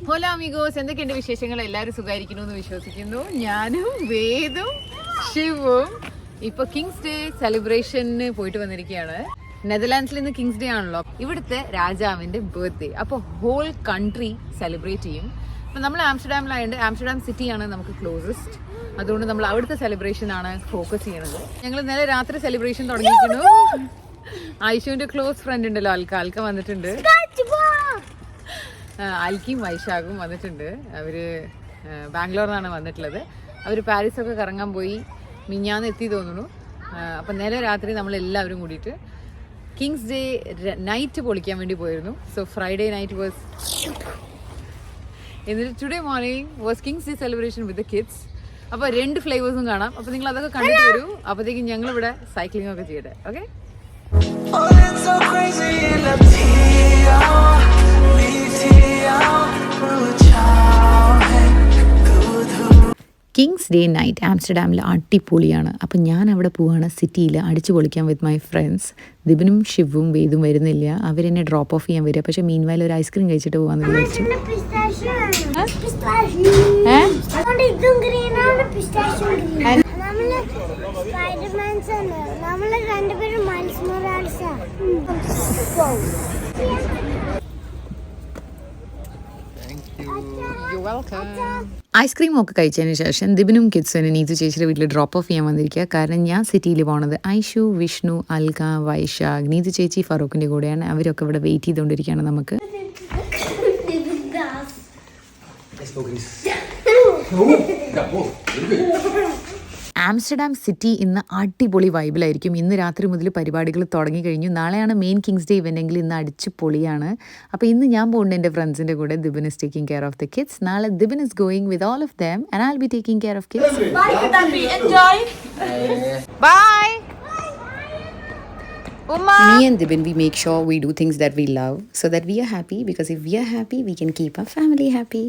ഹോല amigos, എന്തൊക്കെയുണ്ട് വിശേഷങ്ങൾ? എല്ലാവരും സുഖമായിരിക്കുന്നു എന്ന് വിശ്വസിക്കുന്നു. ഞാനും വേദും ശിവും ഇപ്പൊ കിങ്സ് ഡേ സെലിബ്രേഷന് പോയിട്ട് വന്നിരിക്കുകയാണ്. നെതർലാൻഡ്സിൽ ഇന്ന് കിങ്സ് ഡേ ആണല്ലോ. ഇവിടുത്തെ രാജാവിന്റെ ബർത്ത്ഡേ. അപ്പോൾ ഹോൾ കൺട്രി സെലിബ്രേറ്റ് ചെയ്യും. അപ്പം നമ്മൾ ആംസ്റ്റർഡാമിലായതുകൊണ്ട് ആംസ്റ്റർഡാം സിറ്റിയാണ് നമുക്ക് ക്ലോസസ്റ്റ്. അതുകൊണ്ട് നമ്മൾ അവിടുത്തെ സെലിബ്രേഷൻ ആണ് ഫോക്കസ് ചെയ്യണത്. ഞങ്ങൾ ഇന്നലെ രാത്രി സെലിബ്രേഷൻ തുടങ്ങിയിരിക്കുന്നു. ഐഷുവിന്റെ ക്ലോസ് ഫ്രണ്ട് ഉണ്ടല്ലോ, ആൽക്ക വന്നിട്ടുണ്ട്. അൽക്കിയും വൈശാഖും വന്നിട്ടുണ്ട്. അവര് ബാംഗ്ലൂരിൽ നിന്നാണ് വന്നിട്ടുള്ളത്. അവർ പാരീസൊക്കെ കറങ്ങാൻ പോയി, മിഞ്ഞാന്ന് എത്തി തോന്നുന്നു. അപ്പം ഇന്നലെ രാത്രി നമ്മളെല്ലാവരും കൂടിയിട്ട് കിങ്സ് ഡേ നൈറ്റ് പൊളിക്കാൻ വേണ്ടി പോയിരുന്നു. സോ ഫ്രൈഡേ നൈറ്റ് വാസ്, എന്നിട്ട് today morning was Kings day celebration with the kids. അപ്പോൾ 2 ഫ്ലേവേഴ്സും കാണാം. അപ്പോൾ നിങ്ങൾ അതൊക്കെ കണ്ടിട്ട് വരൂ. അപ്പോഴത്തേക്കും ഞങ്ങളിവിടെ സൈക്ലിംഗ് ഒക്കെ ചെയ്യട്ടെ. ഓക്കെ. കിങ്സ് ഡേ നൈറ്റ് ആംസ്റ്റർഡാമിൽ അടിപൊളിയാണ്. അപ്പം ഞാൻ അവിടെ പോവാണ്, സിറ്റിയിൽ അടിച്ചു പൊളിക്കാൻ വിത്ത് മൈ ഫ്രണ്ട്സ്. ദിബിനും ഷിവും വേദും വരുന്നില്ല. അവരെന്നെ ഡ്രോപ്പ് ഓഫ് ചെയ്യാൻ വരിക. പക്ഷേ മീൻ വയൽ ഒരു ഐസ്ക്രീം കഴിച്ചിട്ട് പോകാമെന്ന് വിചാരിച്ചു. ഐസ്ക്രീം ഒക്കെ കഴിച്ചതിന് ശേഷം ദിബിനും കിഡ്സിനും നീതു ചേച്ചിയുടെ വീട്ടിൽ ഡ്രോപ്പ് ഓഫ് ചെയ്യാൻ വന്നിരിക്കുക. കാരണം ഞാൻ സിറ്റിയിൽ പോണത് ഐഷു, വിഷ്ണു, അൽക, വൈശാഖ്, നീതു ചേച്ചി ഫറൂഖിൻ്റെ കൂടെയാണ്. അവരൊക്കെ ഇവിടെ വെയിറ്റ് ചെയ്തുകൊണ്ടിരിക്കുകയാണ് നമുക്ക്. ആംസ്റ്റർഡാം സിറ്റി ഇന്ന് അടിപൊളി വൈബിലായിരിക്കും. ഇന്ന് രാത്രി മുതൽ പരിപാടികൾ തുടങ്ങിക്കഴിഞ്ഞു. നാളെയാണ് മെയിൻ കിങ്സ് ഡേ ഇവൻ്റെങ്കിൽ ഇന്ന് അടിച്ച് പൊളിയാണ്. അപ്പോൾ ഇന്ന് ഞാൻ പോകുന്നുണ്ട് എൻ്റെ ഫ്രണ്ട്സിൻ്റെ കൂടെ. Dibin is taking care of the kids. നാളെ Dibin is going with all of them and I will be taking care of kids. Bye. Me and Dibin, we make sure we do things that we love so that we are happy, because if we are happy, we can keep our family happy.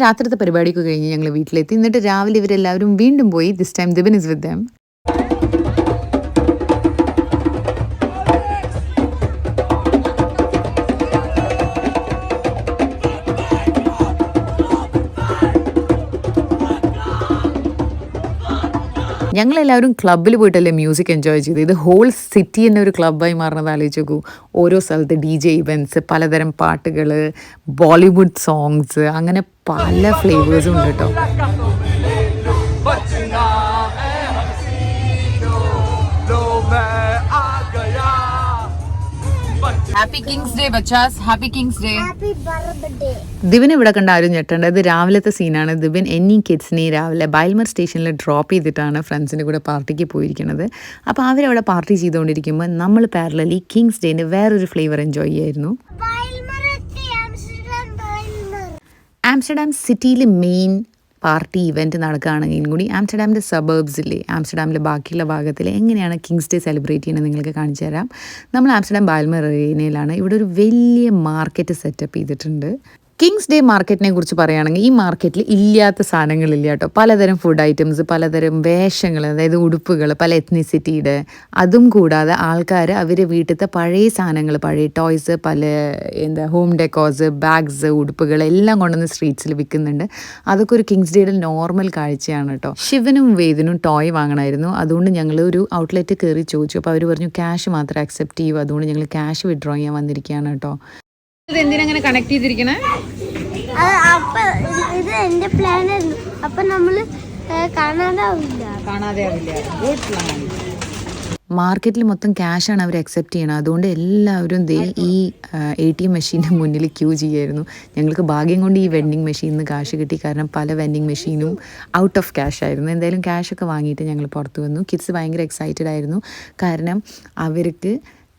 രാത്രിത്തെ പരിപാടിയൊക്കെ കഴിഞ്ഞ് ഞങ്ങൾ വീട്ടിലെത്തി. എന്നിട്ട് രാവിലെ ഇവരെല്ലാവരും വീണ്ടും പോയി. This time Dibin is with dum. ഞങ്ങളെല്ലാവരും ക്ലബ്ബിൽ പോയിട്ടല്ലേ മ്യൂസിക് എൻജോയ് ചെയ്ത്. ഇത് ഹോൾ സിറ്റി തന്നെ ഒരു ക്ലബ്ബായി മാറുന്നത് ആലോചിച്ച് നോക്കൂ. ഓരോ സ്ഥലത്ത് DJ ഇവൻറ്റ്സ്, പലതരം പാട്ടുകൾ, ബോളിവുഡ് സോങ്സ്, അങ്ങനെ പല ഫ്ലേവേഴ്സും ഉണ്ട് കേട്ടോ. ഹാപ്പി കിങ്സ് ഡേ ബച്ചാസ്, ഹാപ്പി കിങ്സ് ഡേ. ദിബിൻ ഇവിടെ കണ്ട ആരും ഞെട്ടേണ്ട. ഇത് രാവിലത്തെ സീനാണ്. ദിബിൻ എന്നീ കിഡ്സിനെ രാവിലെ ബൈൽമർ സ്റ്റേഷനിൽ ഡ്രോപ്പ് ചെയ്തിട്ടാണ് ഫ്രണ്ട്സിൻ്റെ കൂടെ പാർട്ടിക്ക് പോയിരിക്കുന്നത്. അപ്പോൾ അവരവിടെ പാർട്ടി ചെയ്തുകൊണ്ടിരിക്കുമ്പോൾ നമ്മൾ പാരലലി കിങ്സ് ഡേൻ്റെ വേറൊരു ഫ്ലേവർ എൻജോയ് ചെയ്യായിരുന്നു. ആംസ്റ്റർഡാം സിറ്റിയിൽ മെയിൻ പാർട്ടി ഇവൻറ്റ് നടക്കുകയാണെങ്കിലും കൂടി ആംസ്റ്റർഡാമിൻ്റെ സബർബ്സിലെ, ആംസ്റ്റർഡാമിലെ ബാക്കിയുള്ള ഭാഗത്തിൽ എങ്ങനെയാണ് കിങ്സ് ഡേ സെലിബ്രേറ്റ് ചെയ്യുന്നത് നിങ്ങൾക്ക് കാണിച്ചു തരാം. നമ്മൾ ആംസ്റ്റർഡാം ബാൽമർ ഏരിയയിലാണ്. ഇവിടെ ഒരു വലിയ മാർക്കറ്റ് സെറ്റപ്പ് ചെയ്തിട്ടുണ്ട്. കിങ്സ് ഡേ മാർക്കറ്റിനെ കുറിച്ച് പറയുകയാണെങ്കിൽ ഈ മാർക്കറ്റിൽ ഇല്ലാത്ത സാധനങ്ങളില്ല കേട്ടോ. പലതരം ഫുഡ് ഐറ്റംസ്, പലതരം വേഷങ്ങൾ, അതായത് ഉടുപ്പുകൾ, പല എത്നിസിറ്റിയുടെ, അതും കൂടാതെ ആൾക്കാർ അവർ വീട്ടിലത്തെ പഴയ സാധനങ്ങൾ, പഴയ ടോയ്സ്, പല ഹോം ഡെക്കോസ്, ബാഗ്സ്, ഉടുപ്പുകൾ എല്ലാം കൊണ്ടുവന്ന് സ്ട്രീറ്റ്സിൽ വിൽക്കുന്നുണ്ട്. അതൊക്കെ ഒരു കിങ്സ് ഡേയുടെ നോർമൽ കാഴ്ചയാണ് കേട്ടോ. ശിവനും വേദിനും ടോയ് വാങ്ങണമായിരുന്നു. അതുകൊണ്ട് ഞങ്ങൾ ഒരു ഔട്ട്ലെറ്റ് കയറി ചോദിച്ചു. അപ്പോൾ അവർ പറഞ്ഞു ക്യാഷ് മാത്രം അക്സെപ്റ്റ് ചെയ്യൂ. അതുകൊണ്ട് ഞങ്ങൾ ക്യാഷ് വിഡ്രോ ചെയ്യാൻ വന്നിരിക്കുകയാണ് കേട്ടോ. ഇത് എന്തിനങ്ങനെ കണക്ട് ചെയ്തിരിക്കണേ? ഇത് എന്റെ പ്ലാൻ ആയിരുന്നു. അപ്പൊ നമ്മള് കാണാതെ ആവില്ല. മാർക്കറ്റിൽ മൊത്തം ക്യാഷാണ് അവർ അക്സെപ്റ്റ് ചെയ്യണം. അതുകൊണ്ട് എല്ലാവരും ഈ ATM മെഷീൻ്റെ മുന്നിൽ ക്യൂ ചെയ്യായിരുന്നു. ഞങ്ങൾക്ക് ഭാഗ്യം കൊണ്ട് ഈ വെൻഡിങ് മെഷീനിൽ നിന്ന് കാശ് കിട്ടി. കാരണം പല വെൻഡിങ് മെഷീനും ഔട്ട് ഓഫ് ക്യാഷ് ആയിരുന്നു. എന്തായാലും ക്യാഷൊക്കെ വാങ്ങിയിട്ട് ഞങ്ങൾ പുറത്ത് വന്നു. കിഡ്സ് ഭയങ്കര എക്സൈറ്റഡ് ആയിരുന്നു. കാരണം അവർക്ക്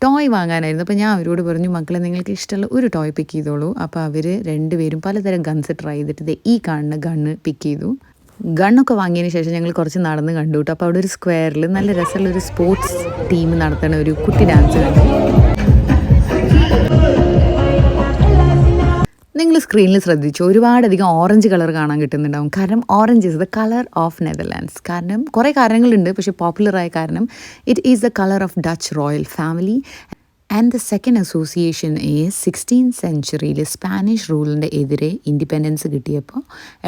ടോയ് വാങ്ങാനായിരുന്നു. അപ്പോൾ ഞാൻ അവരോട് പറഞ്ഞു, മക്കളെ നിങ്ങൾക്ക് ഇഷ്ടമുള്ള ഒരു ടോയ് പിക്ക് ചെയ്തോളൂ. അപ്പോൾ അവർ രണ്ടുപേരും പലതരം ഗൺസ് ട്രൈ ചെയ്തിട്ട് ഈ കാണുന്ന ഗണ്ണ് പിക്ക് ചെയ്തു. ഗണ്ണൊക്കെ വാങ്ങിയതിന് ശേഷം ഞങ്ങൾ കുറച്ച് നടന്ന് കണ്ടു കേട്ടോ. അപ്പോൾ അവിടെ ഒരു സ്ക്വയറിൽ നല്ല രസമുള്ളൊരു സ്പോർട്സ് ടീം നടത്തുന്ന ഒരു കുട്ടി ഡാൻസ് കണ്ടു. നിങ്ങൾ സ്ക്രീനിൽ ശ്രദ്ധിച്ചു, ഒരുപാടധികം ഓറഞ്ച് കളർ കാണാൻ കിട്ടുന്നുണ്ടാവും. കാരണം orange is the colour of Netherlands. കാരണം കുറേ കാരണങ്ങളുണ്ട്, പക്ഷേ പോപ്പുലറായ കാരണം it is the colour of Dutch royal family. And the second association is 16th സെഞ്ച്വറിയിൽ സ്പാനിഷ് റൂളിൻ്റെ എതിരെ ഇൻഡിപെൻഡൻസ് കിട്ടിയപ്പോൾ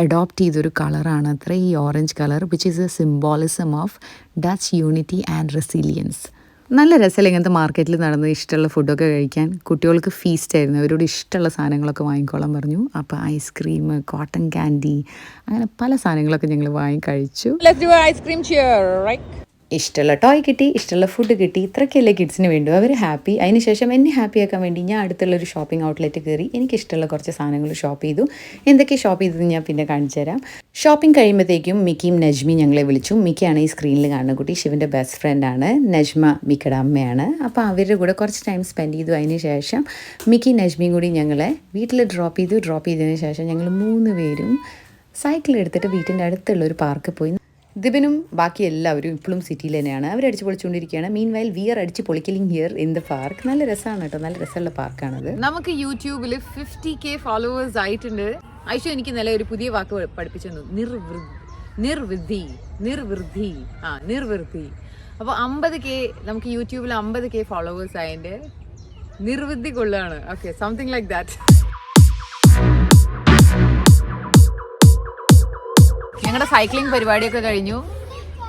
അഡോപ്റ്റ് ചെയ്തൊരു കളറാണ് അത്ര ഈ orange colour, which is a symbolism of Dutch unity and resilience. നല്ല രസമല്ല ഇങ്ങനത്തെ മാർക്കറ്റിൽ നടന്ന് ഇഷ്ടമുള്ള ഫുഡൊക്കെ കഴിക്കാൻ. കുട്ടികൾക്ക് ഫീസ്റ്റായിരുന്നു, അവരോട് ഇഷ്ടമുള്ള സാധനങ്ങളൊക്കെ വാങ്ങിക്കോളാൻ പറഞ്ഞു. അപ്പോൾ ഐസ്ക്രീം, കോട്ടൺ ക്യാൻഡി, അങ്ങനെ പല സാധനങ്ങളൊക്കെ ഞങ്ങൾ വാങ്ങി കഴിച്ചു. ഇഷ്ടമുള്ള ടോയ് കിട്ടി, ഇഷ്ടമുള്ള ഫുഡ് കിട്ടി. ഇത്രയ്ക്കല്ലേ കിഡ്സിന് വേണ്ടു. അവർ ഹാപ്പി. അതിനുശേഷം എന്നെ ഹാപ്പിയാക്കാൻ വേണ്ടി ഞാൻ അടുത്തുള്ളൊരു ഷോപ്പിംഗ് ഔട്ട്ലെറ്റ് കയറി എനിക്കിഷ്ടമുള്ള കുറച്ച് സാധനങ്ങൾ ഷോപ്പ് ചെയ്തു. എന്തൊക്കെ ഷോപ്പ് ചെയ്തത് ഞാൻ പിന്നെ കാണിച്ചു തരാം. ഷോപ്പിംഗ് കഴിയുമ്പോഴത്തേക്കും മിക്കിയും നജ്മി ഞങ്ങളെ വിളിച്ചു. മിക്കയാണ് ഈ സ്ക്രീനിൽ കാണുന്ന കുട്ടി, ശിവൻ്റെ ബെസ്റ്റ് ഫ്രണ്ടാണ്. നജ്മ മിക്കയുടെ അമ്മയാണ്. അപ്പോൾ അവരുടെ കൂടെ കുറച്ച് ടൈം സ്പെൻഡ് ചെയ്തു. അതിന് ശേഷം മിക്കി നജ്മിയും കൂടി ഞങ്ങളെ വീട്ടിൽ ഡ്രോപ്പ് ചെയ്തതിന് ശേഷം ഞങ്ങൾ 3 പേരും സൈക്കിൾ എടുത്തിട്ട് വീട്ടിൻ്റെ അടുത്തുള്ള ഒരു പാർക്കിൽ പോയി. ദിബിനും ബാക്കി എല്ലാവരും ഇപ്പോഴും സിറ്റിയിൽ തന്നെയാണ്. അവർ അടിച്ച് പൊളിച്ചുകൊണ്ടിരിക്കുകയാണ്. മീൻ വൈൽ വി ആർ അടിച്ച് പൊളിക്കലിങ് ഹിയർ ഇൻ ദ പാർക്ക്. നല്ല രസമാണ് കേട്ടോ, നല്ല രസമുള്ള പാർക്കാണത്. നമുക്ക് യൂട്യൂബിൽ 50K ഫോളോവേഴ്സ് ആയിട്ടുണ്ട്. ഐശു എനിക്ക് നല്ല ഒരു പുതിയ വാക്ക് പഠിപ്പിച്ചു തന്നു, നിർവൃദ്ധി. അപ്പോൾ 50K നമുക്ക് യൂട്യൂബിൽ 50K ഫോളോവേഴ്സ് ആയതിൻ്റെ നിർവൃദ്ധി കൊള്ളുകയാണ്. Okay, something like that. ഞങ്ങളുടെ സൈക്ലിംഗ് പരിപാടിയൊക്കെ കഴിഞ്ഞു.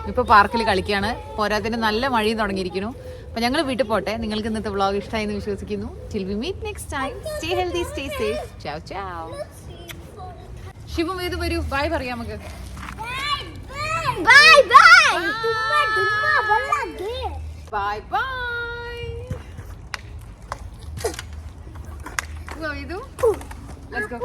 ഇപ്പോൾ പാർക്കിൽ കളിക്കുകയാണ്. പോരാത്തിന് നല്ല മഴയും തുടങ്ങിയിരിക്കുന്നു. അപ്പോൾ ഞങ്ങൾ വീട്ടിൽ പോട്ടെ. നിങ്ങൾക്ക് ഇന്നത്തെ വ്ളോഗ് ഇഷ്ടമായി എന്ന് വിശ്വസിക്കുന്നു. Till we meet next time. Stay healthy, stay safe. Ciao, ciao. ശിവം ഏത് വരൂ, ബൈ പറയാം നമുക്ക്. Bye bye. Bye bye. Go, Idu. Let's go.